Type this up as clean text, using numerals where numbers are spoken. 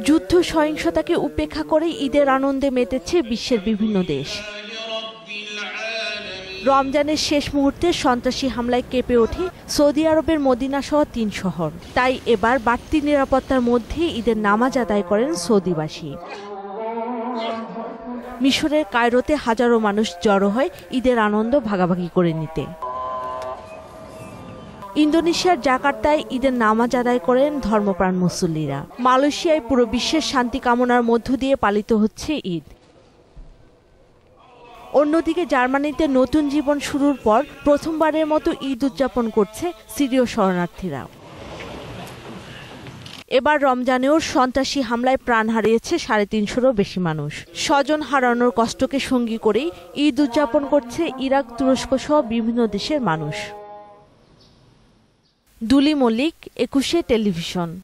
যুদ্ধ সহিংসতাকে উপেক্ষা করে ঈদের আনন্দে মেতেছে বিশ্বের বিভিন্ন দেশ। রমজানের শেষ মুহূর্তে সন্ত্রাসী হামলায় কেঁপে ওঠে সৌদি আরবের মদিনা সহ ৩ শহর। তাই এবার বাড়তি নিরাপত্তার মধ্যে ঈদের নামাজ আদায় করেন সৌদিবাসী। মিশরের কায়রোতে হাজারো মানুষ জড়ো হয় ঈদের আনন্দ ভাগাভাগি করে নিতে। ইন্দোনেশিয়ার জাকার্তায় ঈদের নামাজ আদায় করেন ধর্মপ্রাণ মুসল্লিরা। মালয়েশিয়ায় পুরো বিশ্বের শান্তি কামনার মধ্য দিয়ে পালিত হচ্ছে ঈদ। অন্যদিকে জার্মানিতে নতুন জীবন শুরুর পর প্রথমবারের মতো ঈদ উদযাপন করছে সিরীয় শরণার্থীরা। এবার রমজানেও সন্ত্রাসী হামলায় প্রাণ হারিয়েছে ৩৫০-রও বেশি মানুষ। স্বজন হারানোর কষ্টকে সঙ্গী করেই ঈদ উদযাপন করছে ইরাক, তুরস্ক সহ বিভিন্ন দেশের মানুষ। দুলি মল্লিক, ২১শে টেলিভিশন।